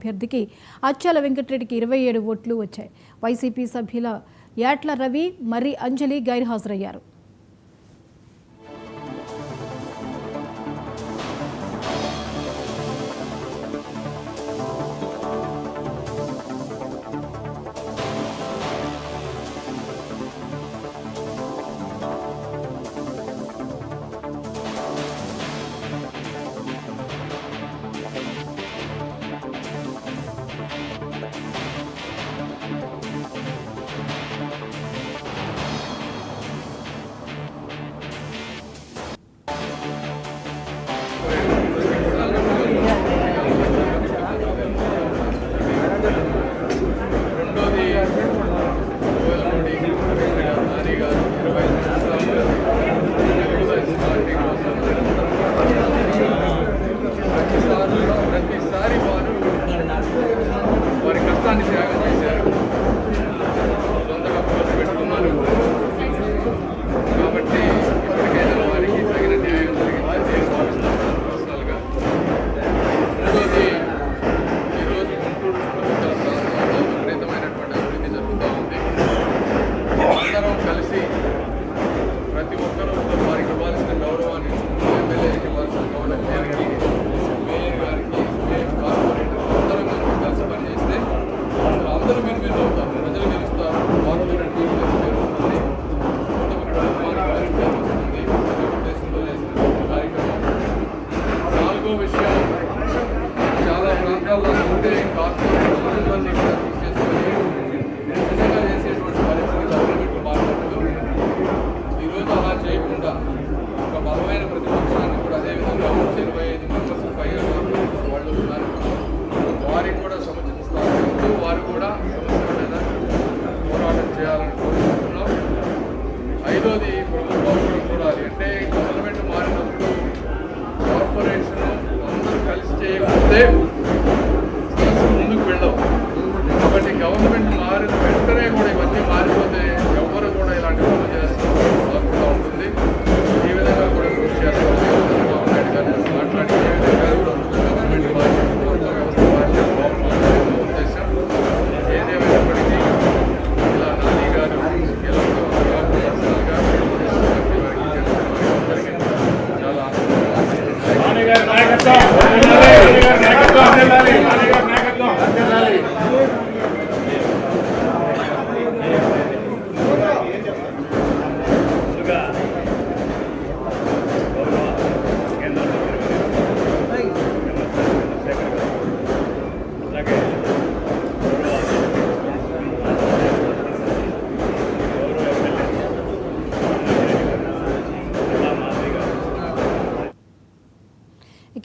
అభ్యర్థికి అచ్చాల వెంకటరెడ్డికి 27 ఓట్లు వచ్చాయి. వైసీపీ సభ్యుల యాట్ల రవి, మర్రి అంజలి గైర్హాజరయ్యారు. వారి కష్టాన్ని త్యాగం చేశారు. సొంతగా పోటీ పెట్టుకున్నారు. కాబట్టి ఇప్పటికైనా వారికి తగిన న్యాయం జరిగిందని భావిస్తున్నాను పర్సనల్గా. మూడోది, ఈరోజు గుంటూరు చుట్టుపక్కల ప్రాంతాల్లో విపరీతమైనటువంటి అభివృద్ధి జరుగుతూ ఉంది. అందరం కలిసి ప్రతి ఒక్కరూ వారికి ఇవ్వాల్సిన గౌరవాన్ని, ఎమ్మెల్యేకి ఇవ్వాల్సిన గౌరవానికి, మేయర్ గారికి, కార్పొరేటర్ అందరం కలిసి పనిచేస్తే అందరూ మీరు అవుతారు, ప్రజలు గెలుస్తారు, కార్పొరేట్ గెలుస్తుంది, ఉద్దేశంలో చేసిన కార్యక్రమం. నాలుగో విషయం, చాలా ప్రాంతాల్లో ఉంటే కార్పొరేట్ కూడా తీసుకొని నిజంగా చేసేటువంటి పరిస్థితులు అభివృద్ధి మాట్లాడుతూ ఈరోజు అలా చేయకుండా ఒక బలమైన ప్రతిపక్షాన్ని కూడా అదేవిధంగా 25 మెంబర్స్ పైగా వాళ్ళు ఉన్నారు. వారికి కూడా సముచిత వారు కూడా సమస్యల మీద పోరాటం చేయాలని కోరుకుంటున్నాం. ఐదోది, ప్రభుత్వం కూడా చూడాలి. అంటే గవర్నమెంట్ మారినప్పుడు కార్పొరేషన్ అందరూ కలిసి చేయకపోతే ముందుకు వెళ్ళవు. కాబట్టి గవర్నమెంట్ మారిన వెంటనే కూడా ఇవన్నీ మారిపోతే ఎవరు కూడా ఇలాంటి పనులు చేస్తూ ఉంటుంది. ఈ విధంగా కూడా కృషి చేస్తారు. చంద్రబాబు నాయుడు గారు మాట్లాడి ఏ విధంగా గవర్నమెంట్ మారిన ప్రభుత్వ వ్యవస్థ మారిన బాగుంటుందనే ఉద్దేశం. ఏదేమైనప్పటికీ ఇలా నాని గారు పర్సనల్గా చాలా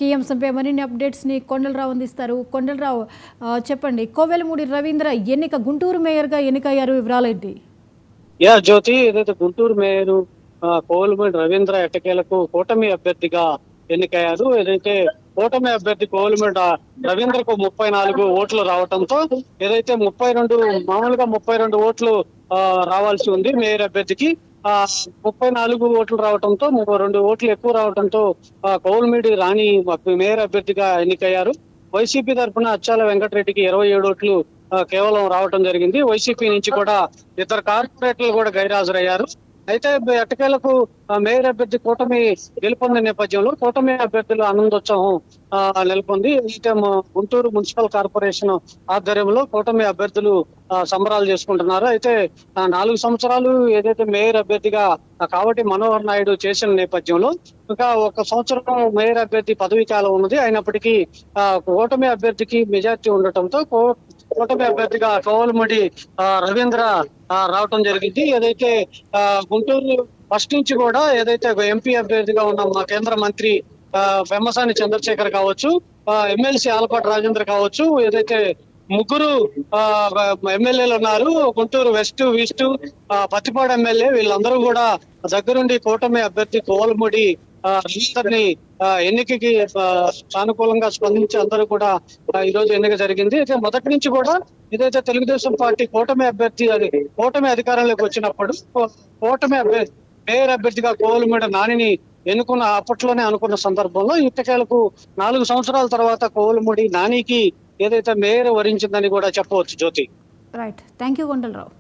ఈ అంశంపై మరిన్ని అప్డేట్స్ని కొండలరావు అందిస్తారు. కొండలరావు, చెప్పండి, కోవెలమూడి రవీంద్ర గుంటూరు మేయర్గా ఎన్నికయ్యారు, వివరాలేంటి? జ్యోతి, ఏదైతే గుంటూరు మేయర్ కోవెలమూడి రవీంద్ర ఎట్టకేలకు కూటమి అభ్యర్థిగా ఎన్నికయ్యారు. ఏదైతే కూటమి అభ్యర్థి కోవెలమూడి రవీంద్రకు 34 ఓట్లు రావడంతో ఏదైతే 32 ఓట్లు రావాల్సి ఉంది మేయర్ అభ్యర్థికి, 34 ఓట్లు రావడంతో 2 ఓట్లు ఎక్కువ రావడంతో కోవెలమూడి రాణి మేయర్ అభ్యర్థిగా ఎన్నికయ్యారు. వైసీపీ తరఫున అచ్చాల వెంకటరెడ్డికి 27 ఓట్లు కేవలం రావటం జరిగింది. వైసీపీ నుంచి కూడా 2 కార్పొరేటర్లు కూడా గైర్హాజరయ్యారు. అయితే ఎట్టకేలకు మేయర్ అభ్యర్థి కూటమి గెలుపొందిన నేపథ్యంలో కూటమి అభ్యర్థులు ఆనందోత్సవం నెలకొంది. అయితే గుంటూరు మున్సిపల్ కార్పొరేషన్ ఆధ్వర్యంలో కూటమి అభ్యర్థులు సంబరాలు చేసుకుంటున్నారు. అయితే 4 సంవత్సరాలు ఏదైతే మేయర్ అభ్యర్థిగా కావటి మనోహర్ నాయుడు చేసిన నేపథ్యంలో ఇంకా 1 సంవత్సరం మేయర్ అభ్యర్థి పదవీ కాలం ఉన్నది. అయినప్పటికీ కూటమి అభ్యర్థికి మెజార్టీ ఉండటంతో కూటమి అభ్యర్థిగా కోవెలమూడి రవీంద్ర రావటం జరిగింది. ఏదైతే గుంటూరు ఫస్ట్ నుంచి కూడా ఏదైతే ఎంపీ అభ్యర్థిగా ఉన్న మా కేంద్ర మంత్రి పెమ్మసాని చంద్రశేఖర్ కావచ్చు, ఎమ్మెల్సీ ఆలపాటి రాజేంద్ర కావచ్చు, ఏదైతే 3 ఎమ్మెల్యేలు ఉన్నారు, Guntur west, east, Pattipadu MLA, వీళ్ళందరూ కూడా దగ్గరుండి కూటమి అభ్యర్థి కోవెలమూడి రవీందర్ని ఎన్నికకి సానుకూలంగా స్పందించి అందరూ కూడా ఈ రోజు ఎన్నిక జరిగింది. అయితే మొదటి నుంచి కూడా ఏదైతే తెలుగుదేశం పార్టీ కూటమి అధికారంలోకి వచ్చినప్పుడు కూటమి మేయర్ అభ్యర్థిగా కోవెలమూడి నానిని అప్పట్లోనే అనుకున్న సందర్భంలో ఇప్పటికేలకు 4 సంవత్సరాల తర్వాత కోవెలమూడి నానికి ఏదైతే మేయర్ వరించిందని కూడా చెప్పవచ్చు Jyothi. Right, thank you Kondalarao.